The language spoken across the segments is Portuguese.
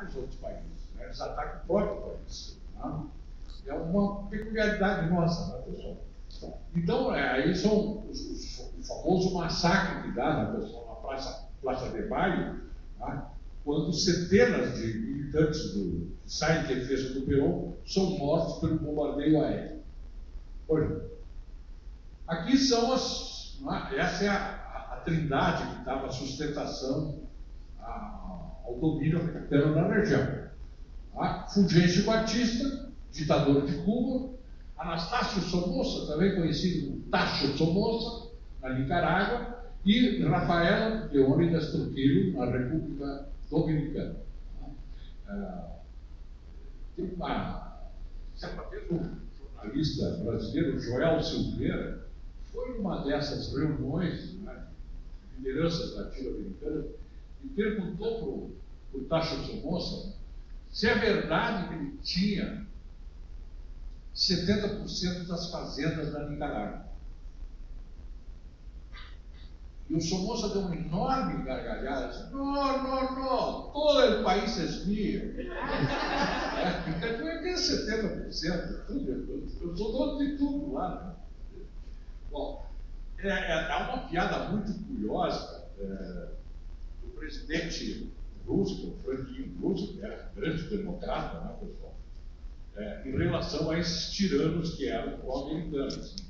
atacam os outros países, né? Eles atacam o próprio país. Né? É uma peculiaridade nossa, né, pessoal? Então, aí são o famoso massacre que dá, né, pessoal, na Praça de Maio, né, quando centenas de militantes que saem em defesa do Perón são mortos pelo bombardeio aéreo. Olha, aqui são essa é a trindade que dava sustentação ao domínio americano na região. Fulgêncio Batista, ditador de Cuba, Anastácio Somoza, também conhecido como Tacho Somoza, na Nicarágua, e Rafael Leônidas Trujillo, na República Dominicana. Tem certa vez um jornalista brasileiro, Joel Silveira, foi numa dessas reuniões, né, de lideranças latino-americanas e perguntou para o Tacho Somoza se é verdade que ele tinha 70% das fazendas da Nicarágua. E o Somoza deu uma enorme gargalhada, disse: não, todo o país é mío. Então é que é 70%, eu sou dono de tudo lá. Né? Bom, há uma piada muito curiosa do presidente Roosevelt, Franklin Roosevelt, que era um grande democrata, né, pessoal? Em relação a esses tiranos que eram pró-americanos, né?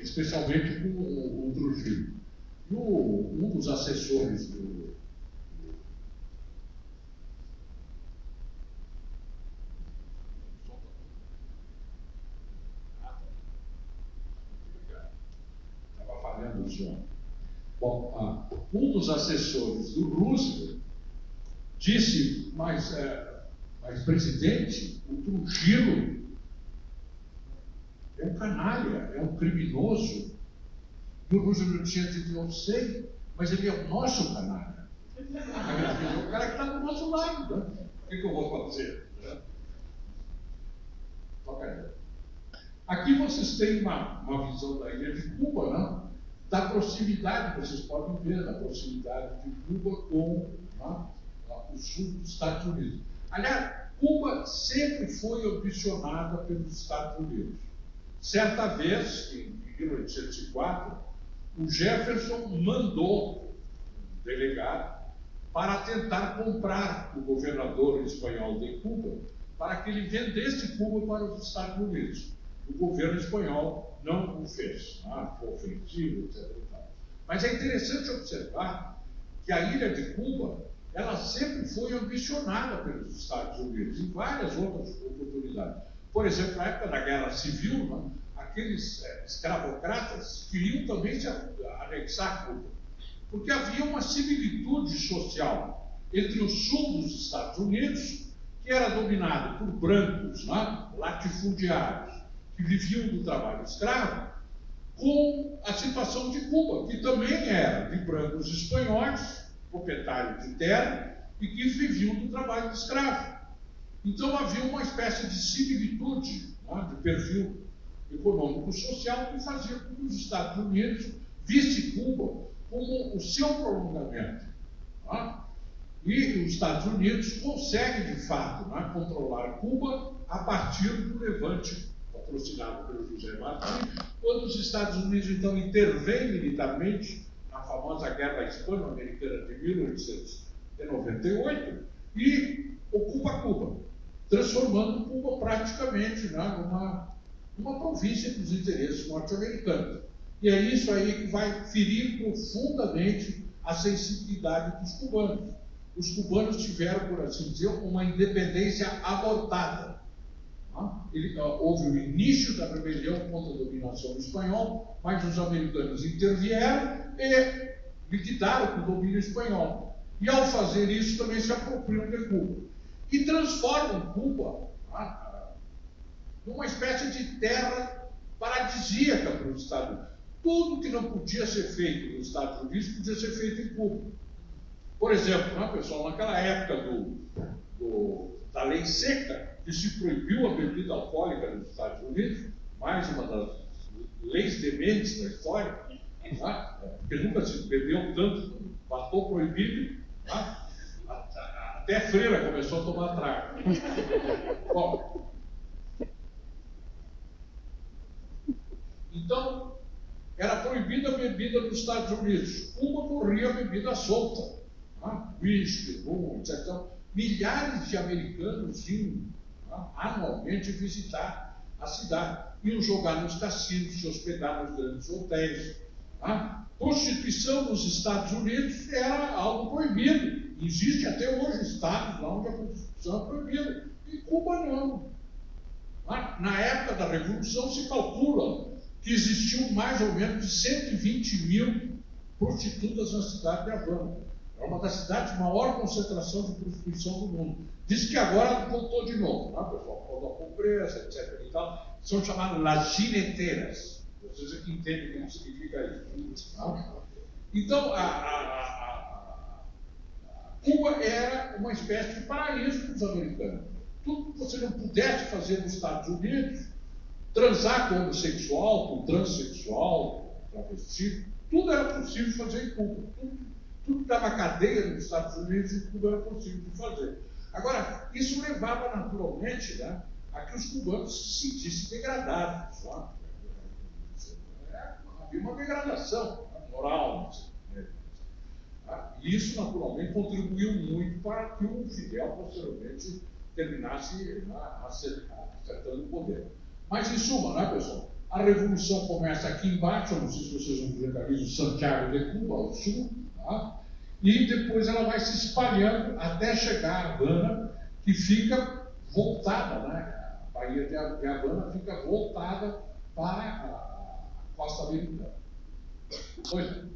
Especialmente com o Trujillo. E um dos assessores do estava falhando o som. Bom, um dos assessores do Roosevelt disse, mas presidente, o Trujillo é um canalha, é um criminoso. E o Roosevelt tinha dito: eu sei, mas ele é o nosso canalha. O cara que está do nosso lado. Né? O que eu vou fazer? Toca aí. Aqui vocês têm uma visão da ilha de Cuba, né? Da proximidade, vocês podem ver, da proximidade de Cuba com o sul dos Estados Unidos. Aliás, Cuba sempre foi ambicionada pelos Estados Unidos. Certa vez, em 1804, o Jefferson mandou um delegado para tentar comprar o governador espanhol de Cuba, para que ele vendesse Cuba para os Estados Unidos. O governo espanhol não o fez, foi ofensivo, etc. Mas é interessante observar que a ilha de Cuba, ela sempre foi ambicionada pelos Estados Unidos, em várias outras oportunidades. Por exemplo, na época da Guerra Civil, né, aqueles escravocratas queriam também se anexar a Cuba, porque havia uma similitude social entre o sul dos Estados Unidos, que era dominado por brancos, né, latifundiários, que viviam do trabalho escravo, com a situação de Cuba, que também era de brancos espanhóis, proprietários de terra, e que viviam do trabalho escravo. Então havia uma espécie de similitude, né, de perfil econômico-social, que fazia com que os Estados Unidos vissem Cuba como o seu prolongamento. Né? E os Estados Unidos conseguem, de fato, né, controlar Cuba a partir do levante patrocinado pelo José Martí, quando os Estados Unidos, então, intervêm militarmente na famosa Guerra Hispano-Americana de 1898 e ocupa Cuba, transformando Cuba praticamente, né, numa província dos interesses norte-americanos. E é isso aí que vai ferir profundamente a sensibilidade dos cubanos. Os cubanos tiveram, por assim dizer, uma independência abortada. Houve o início da rebelião contra a dominação espanhola, mas os americanos intervieram e liquidaram com o domínio espanhol. E ao fazer isso também se apropriam de Cuba. E transformam Cuba numa espécie de terra paradisíaca para os Estados Unidos. Tudo que não podia ser feito nos Estados Unidos podia ser feito em Cuba. Por exemplo, né, pessoal, naquela época da lei seca, que se proibiu a bebida alcoólica nos Estados Unidos, mais uma das leis dementes da história, né, porque nunca se bebeu tanto, passou proibido, né, Até freira começou a tomar trago. Bom, então, era proibida a bebida nos Estados Unidos. Cuba corria bebida solta. Whisky, rum, etc. Então, milhares de americanos iam anualmente visitar a cidade. Iam jogar nos cassinos, se hospedar nos grandes hotéis. Prostituição nos Estados Unidos era algo proibido. Existe até hoje estados lá onde a prostituição é proibida. Em Cuba não. Na época da Revolução se calcula que existiam mais ou menos 120 mil prostitutas na cidade de Havana. É uma das cidades de maior concentração de prostituição do mundo. Diz que agora voltou de novo, pessoal, por causa da pobreza, etc. E tal, são chamadas las gineteras. Vocês aqui entendem o que significa isso. Então, Cuba era uma espécie de paraíso para os americanos. Tudo que você não pudesse fazer nos Estados Unidos, transar com homossexual, com transexual, com travesti, tudo era possível fazer em Cuba. Tudo que estava cadeia nos Estados Unidos, em Cuba era possível de fazer. Agora, isso levava naturalmente a que os cubanos se sentissem degradados. Havia uma degradação moral. E isso, naturalmente, contribuiu muito para que o Fidel, posteriormente, terminasse acertando o poder. Mas, em suma, pessoal? A revolução começa aqui embaixo, não sei se vocês vão ver ali o Santiago de Cuba, ao sul, e depois ela vai se espalhando até chegar a Havana, que fica voltada, a Baía de Havana fica voltada para a costa americana. Pois é.